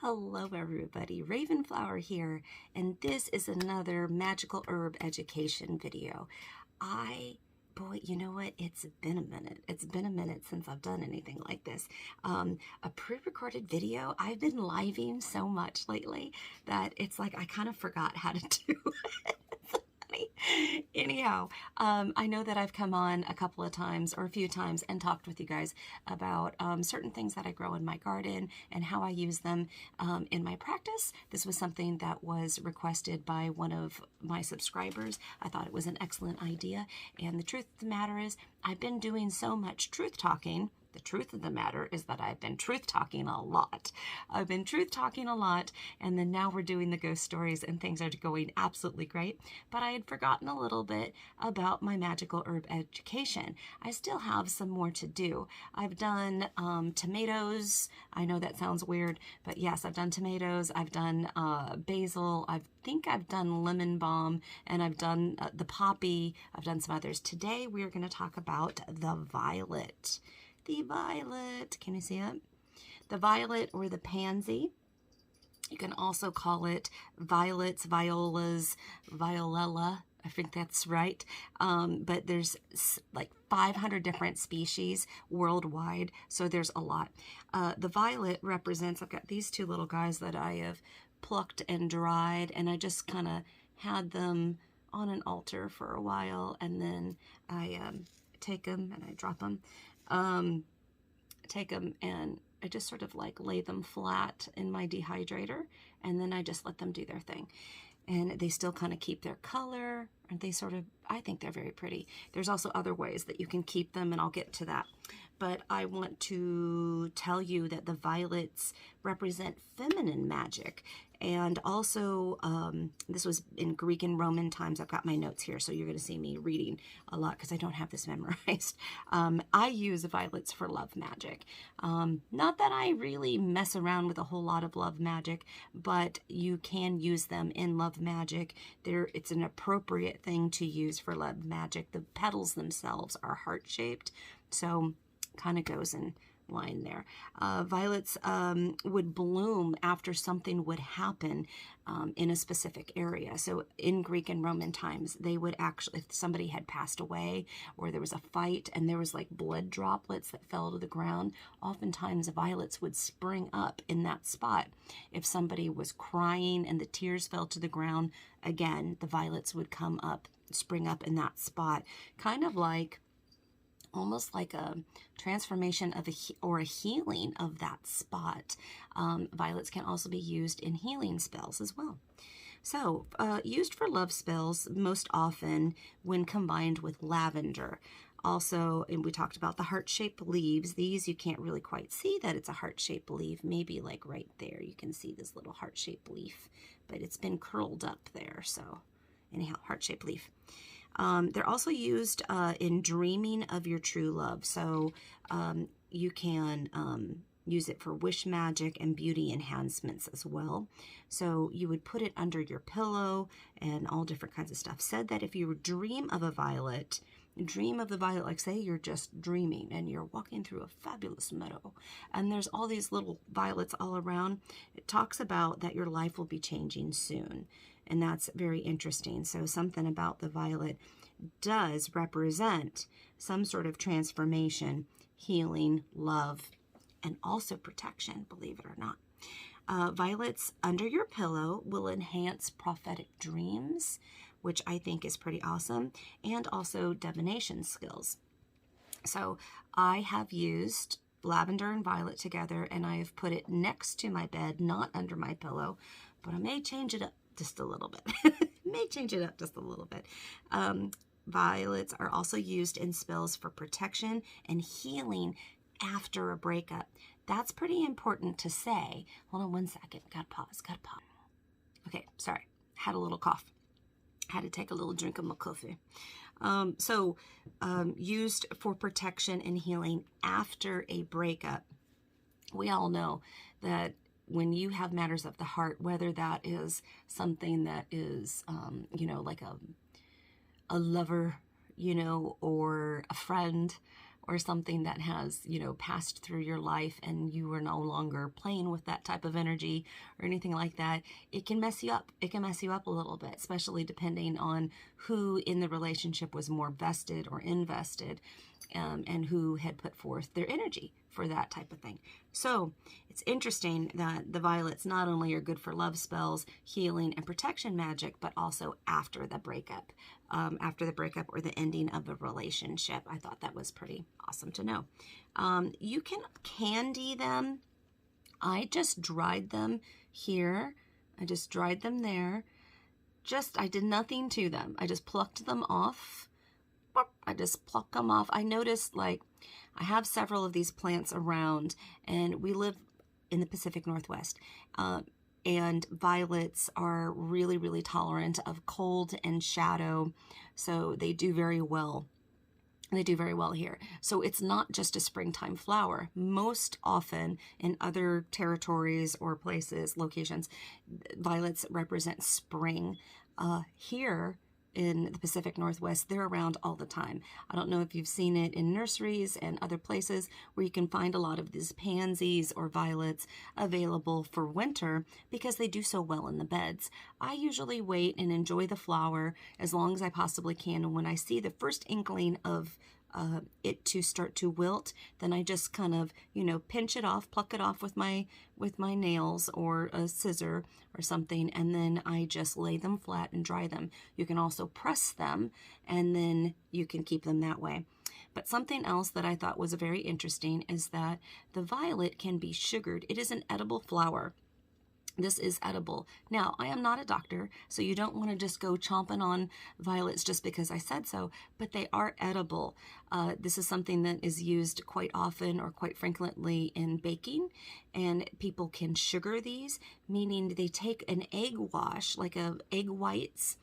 Hello everybody, Ravenflower here, and this is another magical herb education video. Boy, you know what? It's been a minute. It's been a minute since I've done anything like this. A pre-recorded video. I've been living so much lately that it's like I kind of forgot how to do it. Anyhow, I know that I've come on a couple of times or a few times and talked with you guys about certain things that I grow in my garden and how I use them in my practice. This was something that was requested by one of my subscribers. I thought it was an excellent idea, and the truth of the matter is I've been doing so much truth talking. The truth of the matter is that I've been truth talking a lot. I've been truth talking a lot, and then now we're doing the ghost stories and things are going absolutely great. But I had forgotten a little bit about my magical herb education. I still have some more to do. I've done tomatoes. I know that sounds weird, but yes, I've done tomatoes. I've done basil. I think I've done lemon balm, and I've done the poppy. I've done some others. Today we are going to talk about the violet. The violet, can you see it? The violet or the pansy. You can also call it violets, violas, violella. I think that's right. But there's like 500 different species worldwide, so there's a lot. The violet represents, I've got these two little guys that I have plucked and dried, and I just kind of had them on an altar for a while, and then I take them and I drop them. Take them and I just sort of like lay them flat in my dehydrator, and then I just let them do their thing. And they still kind of keep their color, and they sort of, I think they're very pretty. There's also other ways that you can keep them, and I'll get to that. But I want to tell you that the violets represent feminine magic. And also, this was in Greek and Roman times. I've got my notes here, so you're going to see me reading a lot because I don't have this memorized. I use violets for love magic. Not that I really mess around with a whole lot of love magic, but you can use them in love magic. It's an appropriate thing to use for love magic. The petals themselves are heart-shaped, so kind of goes in line there. Violets would bloom after something would happen in a specific area. So in Greek and Roman times, they would actually, if somebody had passed away or there was a fight and there was like blood droplets that fell to the ground, oftentimes violets would spring up in that spot. If somebody was crying and the tears fell to the ground, again, the violets would come up, spring up in that spot, kind of like almost like a transformation of a healing of that spot. Violets can also be used in healing spells as well. So, used for love spells most often when combined with lavender. Also, and we talked about the heart-shaped leaves. These you can't really quite see that it's a heart-shaped leaf. Maybe like right there you can see this little heart-shaped leaf, but it's been curled up there. So anyhow, heart-shaped leaf. They're also used in dreaming of your true love. So you can use it for wish magic and beauty enhancements as well. So you would put it under your pillow and all different kinds of stuff. Said that if you dream of a violet, like say you're just dreaming and you're walking through a fabulous meadow and there's all these little violets all around, it talks about that your life will be changing soon. And that's very interesting. So something about the violet does represent some sort of transformation, healing, love, and also protection, believe it or not. Violets under your pillow will enhance prophetic dreams, which I think is pretty awesome, and also divination skills. So I have used lavender and violet together, and I have put it next to my bed, not under my pillow, but I may change it up just a little bit. Violets are also used in spells for protection and healing after a breakup. That's pretty important to say. Hold on one second. Gotta pause. Okay, sorry. Had a little cough. Had to take a little drink of my coffee. Used for protection and healing after a breakup. We all know that when you have matters of the heart, whether that is something that is, like a lover, or a friend, or something that has, you know, passed through your life and you are no longer playing with that type of energy or anything like that, it can mess you up. It can mess you up a little bit, especially depending on who in the relationship was more vested or invested, and who had put forth their energy for that type of thing. So it's interesting that the violets not only are good for love spells, healing, and protection magic, but also after the breakup or the ending of a relationship. I thought that was pretty awesome to know. You can candy them. I just dried them here. I just dried them there. I did nothing to them. I just plucked them off. I just pluck them off. I noticed, like, I have several of these plants around, and we live in the Pacific Northwest, and violets are really, really tolerant of cold and shadow, so they do very well. They do very well here. So it's not just a springtime flower. Most often in other territories or places, locations, violets represent spring. Here in the Pacific Northwest, they're around all the time. I don't know if you've seen it in nurseries and other places where you can find a lot of these pansies or violets available for winter because they do so well in the beds. I usually wait and enjoy the flower as long as I possibly can, and when I see the first inkling of it to start to wilt, then I just kind of, you know, pinch it off, pluck it off with my nails or a scissor or something, and then I just lay them flat and dry them. You can also press them, and then you can keep them that way. But something else that I thought was very interesting is that the violet can be sugared. It is an edible flower. This is edible. Now, I am not a doctor, so you don't want to just go chomping on violets just because I said so, but they are edible. This is something that is used quite often or quite frequently in baking, and people can sugar these, meaning they take an egg wash, like egg whites,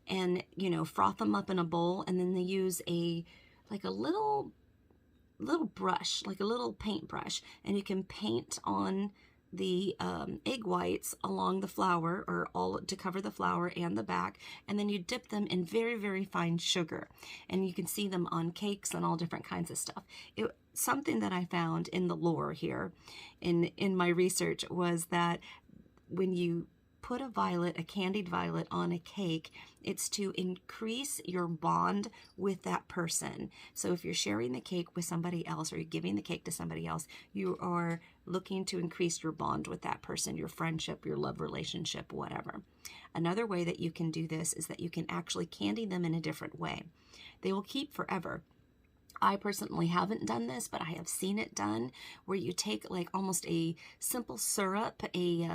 and, you know, froth them up in a bowl, and then they use a little brush, like a little paintbrush, and you can paint on the egg whites along the flower, or all to cover the flower and the back, and then you dip them in very, very fine sugar, and you can see them on cakes and all different kinds of stuff. Something that I found in the lore here in my research was that when you put a candied violet on a cake, it's to increase your bond with that person. So if you're sharing the cake with somebody else, or you're giving the cake to somebody else, you are looking to increase your bond with that person, your friendship, your love relationship, whatever. Another way that you can do this is that you can actually candy them in a different way. They will keep forever. I personally haven't done this, but I have seen it done, where you take like almost a simple syrup, a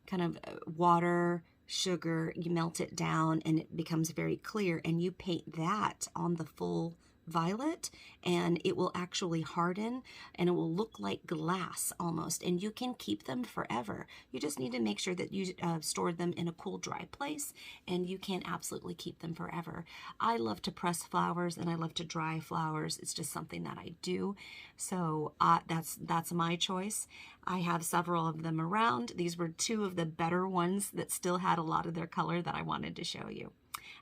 kind of water, sugar, you melt it down and it becomes very clear, and you paint that on the full violet, and it will actually harden and it will look like glass almost, and you can keep them forever. You just need to make sure that you store them in a cool, dry place, and you can absolutely keep them forever. I love to press flowers and I love to dry flowers. It's just something that I do. So that's my choice. I have several of them around. These were two of the better ones that still had a lot of their color that I wanted to show you.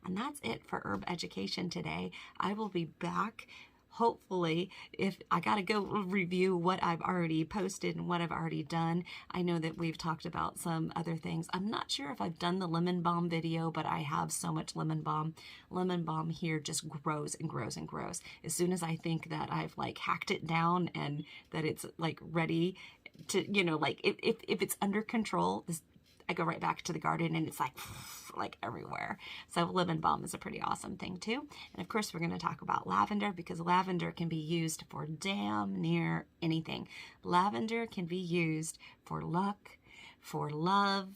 And that's it for herb education today. I will be back, hopefully. If I got to go review what I've already posted and what I've already done. I know that we've talked about some other things. I'm not sure if I've done the lemon balm video, but I have so much lemon balm. Lemon balm here just grows and grows and grows. As soon as I think that I've like hacked it down and that it's like ready to, you know, like if it's under control, I go right back to the garden and it's like everywhere. So lemon balm is a pretty awesome thing too. And of course, we're going to talk about lavender, because lavender can be used for damn near anything. Lavender can be used for luck, for love,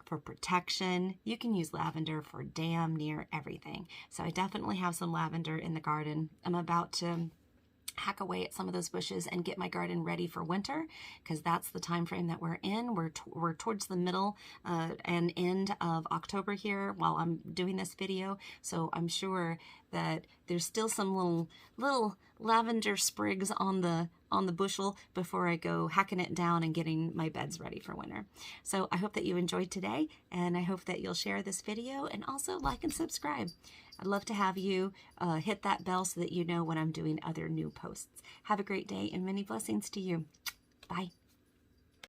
for protection. You can use lavender for damn near everything. So I definitely have some lavender in the garden. I'm about to hack away at some of those bushes and get my garden ready for winter, because that's the time frame that we're in. We're towards the middle and end of October here while I'm doing this video, so I'm sure that there's still some little lavender sprigs on the on the bushel before I go hacking it down and getting my beds ready for winter. So I hope that you enjoyed today, and I hope that you'll share this video and also like and subscribe. I'd love to have you hit that bell so that you know when I'm doing other new posts. Have a great day and many blessings to you. Bye.